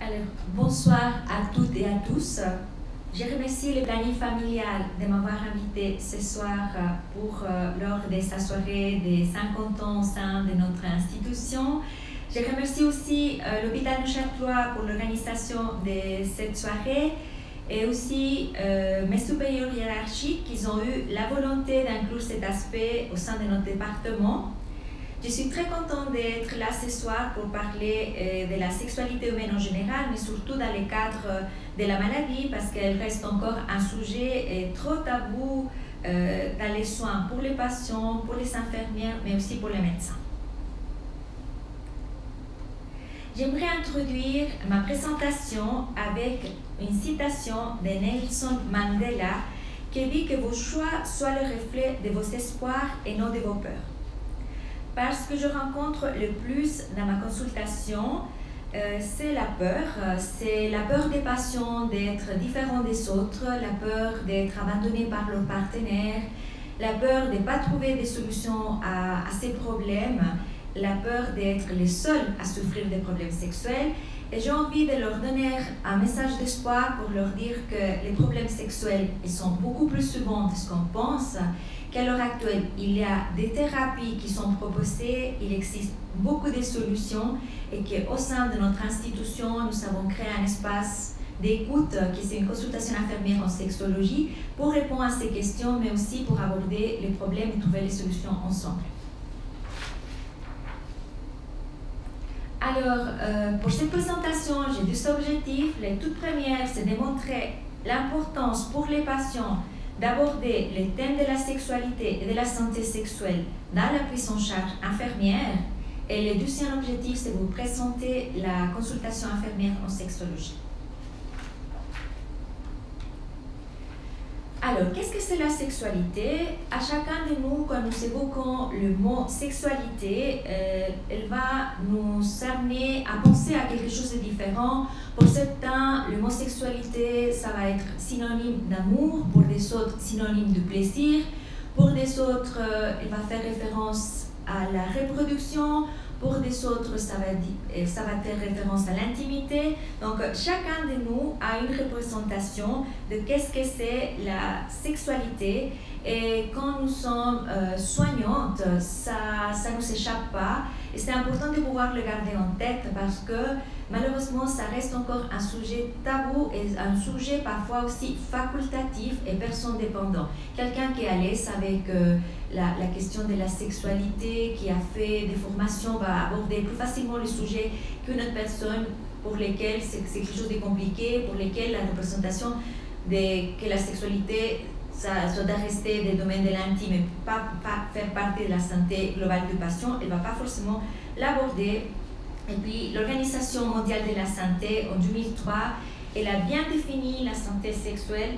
Alors, bonsoir à toutes et à tous. Je remercie le planning familial de m'avoir invité ce soir lors de sa soirée des 50 ans au sein de notre institution. Je remercie aussi l'hôpital de Châtelois pour l'organisation de cette soirée et aussi mes supérieurs hiérarchiques qui ont eu la volonté d'inclure cet aspect au sein de notre département. Je suis très contente d'être là ce soir pour parler de la sexualité humaine en général, mais surtout dans le cadre de la maladie, parce qu'elle reste encore un sujet trop tabou dans les soins pour les patients, pour les infirmières, mais aussi pour les médecins. J'aimerais introduire ma présentation avec une citation de Nelson Mandela qui dit que vos choix soient le reflet de vos espoirs et non de vos peurs. Parce que je rencontre le plus dans ma consultation, c'est la peur des patients d'être différents des autres, la peur d'être abandonnés par leurs partenaires, la peur de ne pas trouver des solutions à ces problèmes, la peur d'être les seuls à souffrir des problèmes sexuels. Et j'ai envie de leur donner un message d'espoir pour leur dire que les problèmes sexuels ils sont beaucoup plus souvent de ce qu'on pense. Qu'à l'heure actuelle, il y a des thérapies qui sont proposées, il existe beaucoup de solutions et qu'au sein de notre institution, nous avons créé un espace d'écoute qui est une consultation infirmière en sexologie pour répondre à ces questions, mais aussi pour aborder les problèmes et trouver les solutions ensemble. Alors, pour cette présentation, j'ai deux objectifs. Le tout premier, c'est de montrer l'importance pour les patients d'aborder les thèmes de la sexualité et de la santé sexuelle dans la prise en charge infirmière. Et le deuxième objectif, c'est de vous présenter la consultation infirmière en sexologie. Alors, qu'est-ce que c'est la sexualité? À chacun de nous, quand nous évoquons le mot sexualité, elle va nous amener à penser à quelque chose de différent. Pour certains, le mot sexualité, ça va être synonyme d'amour, pour des autres, synonyme de plaisir. Pour des autres, elle va faire référence à la reproduction. Pour des autres, ça va faire référence à l'intimité. Donc, chacun de nous a une représentation de qu'est-ce que c'est la sexualité. Et quand nous sommes soignantes, ça ne nous échappe pas. Et c'est important de pouvoir le garder en tête parce que malheureusement, ça reste encore un sujet tabou et un sujet parfois aussi facultatif et personne dépendant. Quelqu'un qui est à l'aise avec la question de la sexualité, qui a fait des formations, va aborder plus facilement le sujet qu'une autre personne pour lesquelles c'est quelque chose de compliqué, pour lesquelles la représentation que la sexualité ça doit rester des domaines de l'intime et pas faire partie de la santé globale du patient, elle ne va pas forcément l'aborder. Et puis l'Organisation mondiale de la santé en 2003, elle a bien défini la santé sexuelle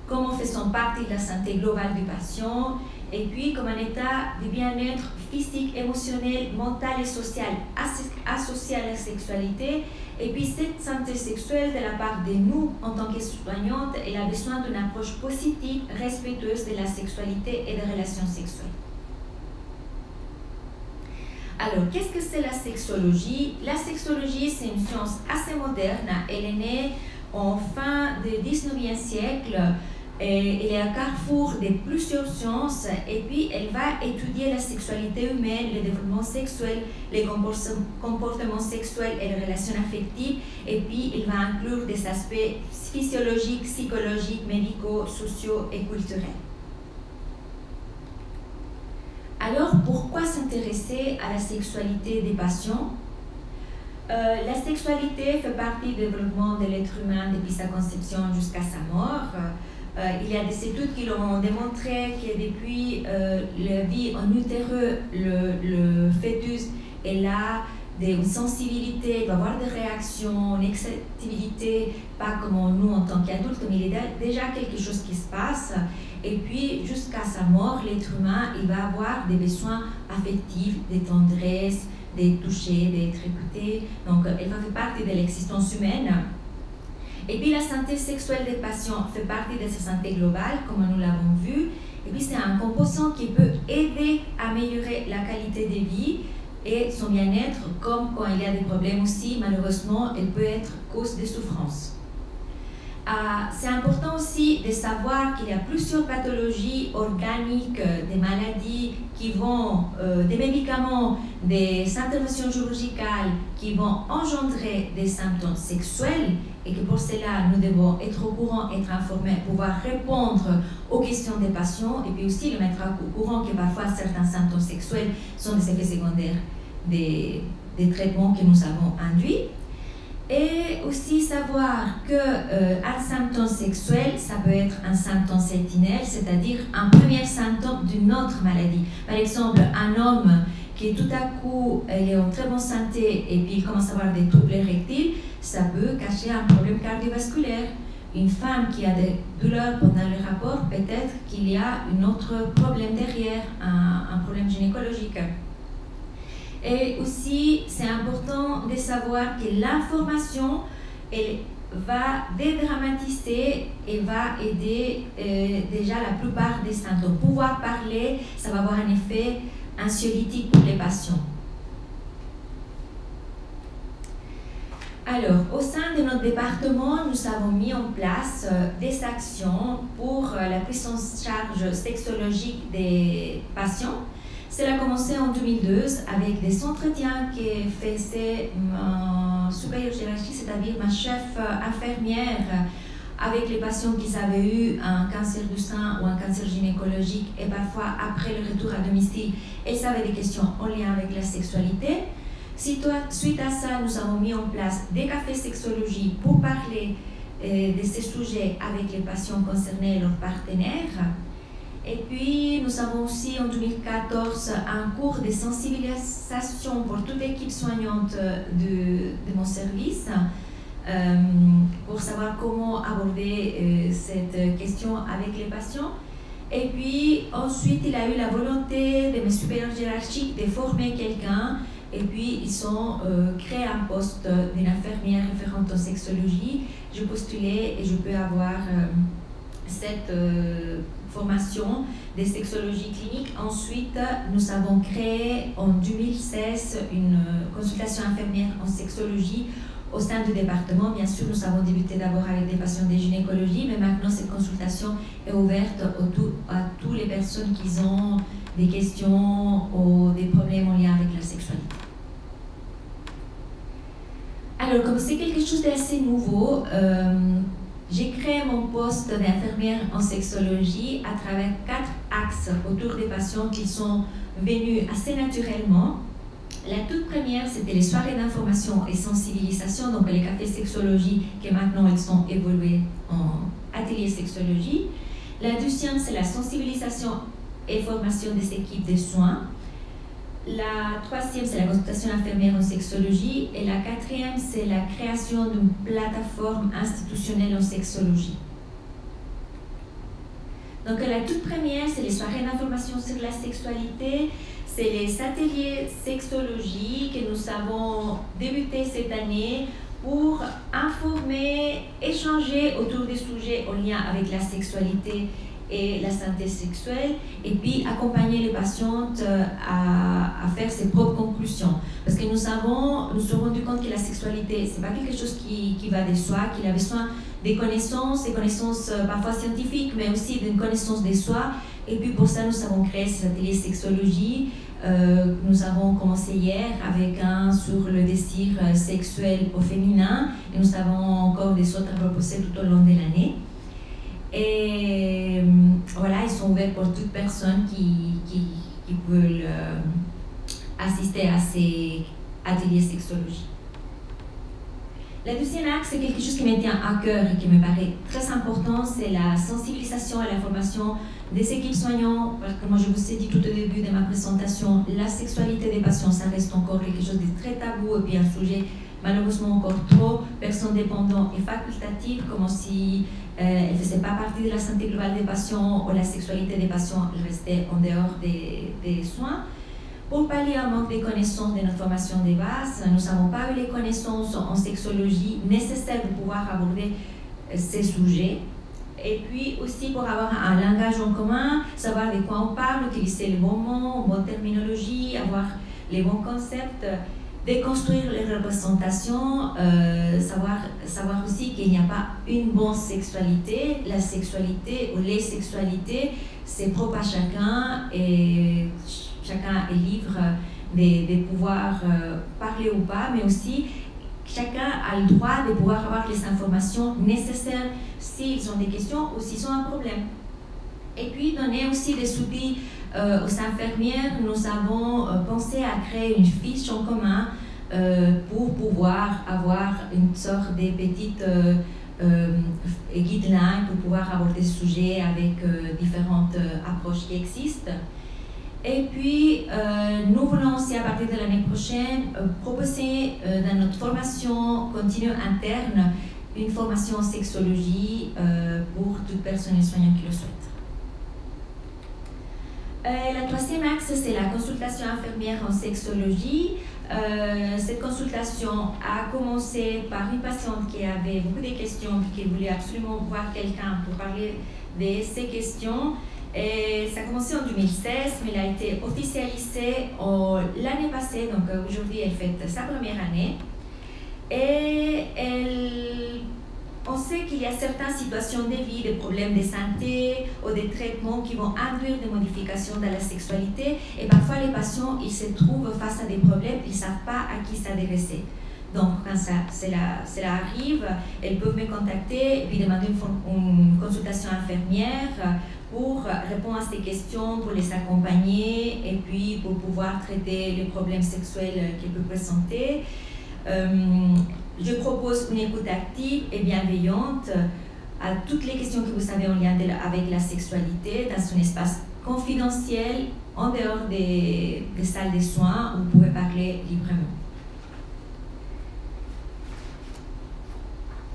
comme faisant partie de la santé globale du patient et puis comme un état de bien-être physique, émotionnel, mental et social associé à la sexualité. Et puis cette santé sexuelle de la part de nous en tant que soignantes, elle a besoin d'une approche positive, respectueuse de la sexualité et des relations sexuelles. Alors, qu'est-ce que c'est la sexologie? La sexologie, c'est une science assez moderne. Elle est née en fin du 19e siècle. Elle est à carrefour de plusieurs sciences et puis elle va étudier la sexualité humaine, le développement sexuel, les comportements sexuels et les relations affectives et puis il va inclure des aspects physiologiques, psychologiques, médicaux, sociaux et culturels. Alors, pourquoi s'intéresser à la sexualité des patients? La sexualité fait partie du développement de l'être humain depuis sa conception jusqu'à sa mort. Il y a des études qui l'ont démontré que depuis la vie en utérus, le fœtus est là, une sensibilité, il va avoir des réactions, une excitabilité, pas comme nous en tant qu'adultes, mais il y a déjà quelque chose qui se passe. Et puis, jusqu'à sa mort, l'être humain, il va avoir des besoins affectifs, des tendresses, d'être touché, d'être écouté. Donc, elle va faire partie de l'existence humaine. Et puis, la santé sexuelle des patients fait partie de sa santé globale, comme nous l'avons vu. Et puis, c'est un composant qui peut aider à améliorer la qualité de vie et son bien-être, comme quand il y a des problèmes aussi, malheureusement, elle peut être cause de souffrance. C'est important aussi de savoir qu'il y a plusieurs pathologies organiques, des maladies qui vont, des médicaments, des interventions chirurgicales qui vont engendrer des symptômes sexuels et que pour cela, nous devons être au courant, être informés, pouvoir répondre aux questions des patients et puis aussi le mettre au courant que parfois certains symptômes sexuels sont des effets secondaires des traitements que nous avons induits. Et aussi savoir qu'un symptôme sexuel, ça peut être un symptôme sentinelle, c'est-à-dire un premier symptôme d'une autre maladie. Par exemple, un homme qui tout à coup il est en très bonne santé et puis il commence à avoir des troubles érectiles, ça peut cacher un problème cardiovasculaire. Une femme qui a des douleurs pendant le rapport, peut-être qu'il y a un autre problème derrière, un problème gynécologique. Et aussi, c'est important de savoir que l'information, elle va dédramatiser et va aider déjà la plupart des symptômes. Pouvoir parler, ça va avoir un effet anxiolytique pour les patients. Alors, au sein de notre département, nous avons mis en place des actions pour la prise en charge sexologique des patients. Cela a commencé en 2012 avec des entretiens que faisait ma supérieure hiérarchique, c'est-à-dire ma chef infirmière, avec les patients qui avaient eu un cancer du sein ou un cancer gynécologique et parfois après le retour à domicile, elles avaient des questions en lien avec la sexualité. Suite à ça, nous avons mis en place des cafés sexologie pour parler de ces sujets avec les patients concernés et leurs partenaires. Et puis, nous avons aussi en 2014 un cours de sensibilisation pour toute l'équipe soignante de mon service pour savoir comment aborder cette question avec les patients. Et puis, ensuite, il a eu la volonté de mes supérieurs hiérarchiques de former quelqu'un. Et puis, ils ont créé un poste d'une infirmière référente en sexologie. Je postulais et je peux avoir cette formation de sexologie clinique. Ensuite, nous avons créé en 2016 une consultation infirmière en sexologie au sein du département. Bien sûr, nous avons débuté d'abord avec des patients de gynécologie, mais maintenant cette consultation est ouverte à toutes les personnes qui ont des questions ou des problèmes en lien avec la sexualité. Alors, comme c'est quelque chose d'assez nouveau, j'ai créé mon poste d'infirmière en sexologie à travers 4 axes autour des patients qui sont venus assez naturellement. La toute première, c'était les soirées d'information et sensibilisation, donc les cafés sexologie, qui maintenant ils sont évolués en ateliers sexologie. La deuxième, c'est la sensibilisation et formation des équipes de soins. La troisième, c'est la consultation infirmière en sexologie. Et la quatrième, c'est la création d'une plateforme institutionnelle en sexologie. Donc la toute première, c'est les soirées d'information sur la sexualité. C'est les ateliers sexologie que nous avons débuté cette année pour informer, échanger autour des sujets en lien avec la sexualité et la santé sexuelle, et puis accompagner les patientes à faire ses propres conclusions. Parce que nous sommes rendus compte que la sexualité, ce n'est pas quelque chose qui va de soi, qu'il a besoin des connaissances parfois scientifiques, mais aussi d'une connaissance de soi. Et puis pour ça, nous avons créé ces ateliers sexologie. Nous avons commencé hier avec un sur le désir sexuel au féminin, et nous avons encore des autres à proposer tout au long de l'année. Et voilà, ils sont ouverts pour toute personne qui veulent assister à ces ateliers sexologie. La deuxième axe, c'est quelque chose qui me tient à cœur et qui me paraît très important, c'est la sensibilisation et la formation des équipes soignantes, parce que moi je vous ai dit tout au début de ma présentation, la sexualité des patients, ça reste encore quelque chose de très tabou et puis un sujet malheureusement encore trop personnes dépendantes et facultatif, comme si elle ne faisait pas partie de la santé globale des patients ou la sexualité des patients restait en dehors des soins. Pour pallier un manque de connaissances de notre formation de base, nous n'avons pas eu les connaissances en sexologie nécessaires pour pouvoir aborder ces sujets. Et puis aussi pour avoir un langage en commun, savoir de quoi on parle, utiliser les bons mots, bonne terminologie, avoir les bons concepts, déconstruire les représentations, savoir aussi qu'il n'y a pas une bonne sexualité. La sexualité ou les sexualités, c'est propre à chacun et chacun est libre de pouvoir parler ou pas, mais aussi chacun a le droit de pouvoir avoir les informations nécessaires s'ils ont des questions ou s'ils ont un problème. Et puis donner aussi des outils aux infirmières. Nous avons pensé à créer une fiche en commun pour pouvoir avoir une sorte de petite guideline pour pouvoir aborder ce sujet avec différentes approches qui existent. Et puis, nous voulons aussi, à partir de l'année prochaine, proposer dans notre formation continue interne une formation en sexologie pour toute personne et soignant qui le souhaite. La troisième axe, c'est la consultation infirmière en sexologie. Cette consultation a commencé par une patiente qui avait beaucoup de questions et qui voulait absolument voir quelqu'un pour parler de ces questions. Et ça a commencé en 2016, mais elle a été officialisée l'année passée, donc aujourd'hui elle fête sa première année. Et on sait qu'il y a certaines situations de vie, des problèmes de santé ou des traitements qui vont induire des modifications dans la sexualité. Et parfois les patients, ils se trouvent face à des problèmes, ils ne savent pas à qui s'adresser. Donc, quand cela arrive, elles peuvent me contacter et puis demander une consultation infirmière pour répondre à ces questions, pour les accompagner et puis pour pouvoir traiter les problèmes sexuels qu'elles peuvent présenter. Je propose une écoute active et bienveillante à toutes les questions que vous avez en lien avec la sexualité dans un espace confidentiel, en dehors des salles de soins où vous pouvez parler librement.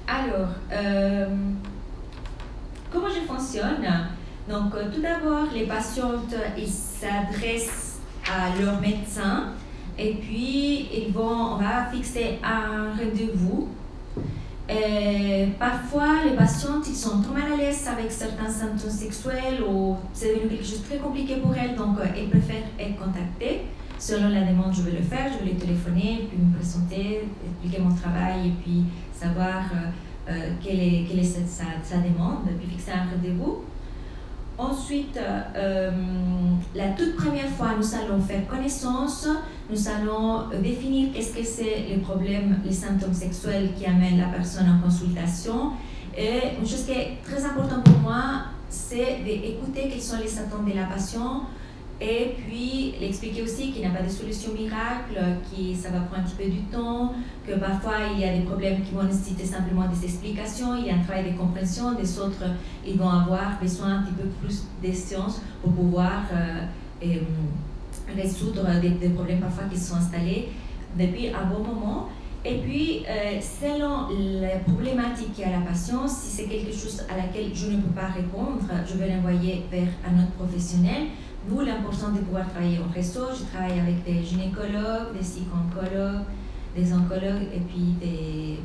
Alors, comment je fonctionne? Donc, tout d'abord, les patientes, ils s'adressent à leur médecin et puis on va fixer un rendez-vous. Parfois, les patientes, ils sont trop mal à l'aise avec certains symptômes sexuels ou c'est devenu quelque chose de très compliqué pour elles, donc elles préfèrent être contactées. Selon la demande, je vais le faire, je vais les téléphoner, puis me présenter, expliquer mon travail et puis savoir quelle est sa demande, puis fixer un rendez-vous. Ensuite, la toute première fois, nous allons faire connaissance, nous allons définir qu'est-ce que c'est les problèmes, les symptômes sexuels qui amènent la personne en consultation. Et une chose qui est très importante pour moi, c'est d'écouter quels sont les attentes de la patiente et puis l'expliquer aussi qu'il n'y a pas de solution miracle, que ça va prendre un petit peu du temps, que parfois il y a des problèmes qui vont nécessiter simplement des explications, il y a un travail de compréhension, des autres ils vont avoir besoin un petit peu plus de sciences pour pouvoir résoudre des problèmes parfois qui se sont installés depuis un bon moment. Et puis, selon la problématique qu'il y a à la patiente, si c'est quelque chose à laquelle je ne peux pas répondre, je vais l'envoyer vers un autre professionnel. D'où l'importance de pouvoir travailler en réseau. Je travaille avec des gynécologues, des psycho-oncologues, des oncologues et puis des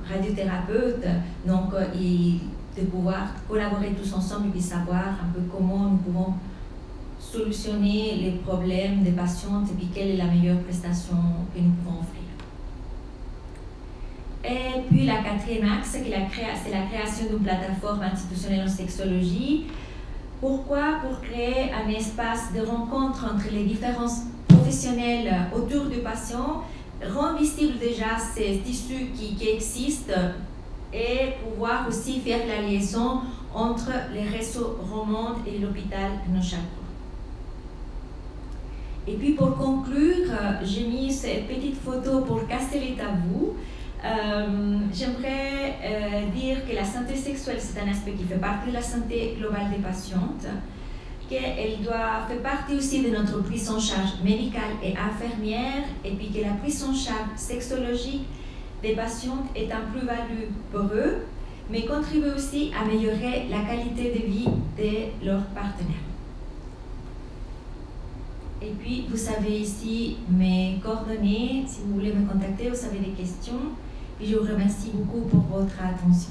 radiothérapeutes. Donc, de pouvoir collaborer tous ensemble et puis savoir un peu comment nous pouvons solutionner les problèmes des patientes et puis quelle est la meilleure prestation que nous pouvons offrir. Et puis la quatrième axe, c'est la création d'une plateforme institutionnelle en sexologie. Pourquoi? Pour créer un espace de rencontre entre les différents professionnels autour du patient, rendre visible déjà ces tissus qui existent et pouvoir aussi faire la liaison entre les réseaux romandes et l'hôpital Neuchâtel. Et puis pour conclure, j'ai mis cette petite photo pour casser les tabous. J'aimerais dire que la santé sexuelle, c'est un aspect qui fait partie de la santé globale des patientes, qu'elle doit faire partie aussi de notre prise en charge médicale et infirmière, et puis que la prise en charge sexologique des patientes est un plus-value pour eux, mais contribue aussi à améliorer la qualité de vie de leurs partenaires. Et puis, vous savez ici mes coordonnées, si vous voulez me contacter, vous avez des questions. Et je vous remercie beaucoup pour votre attention.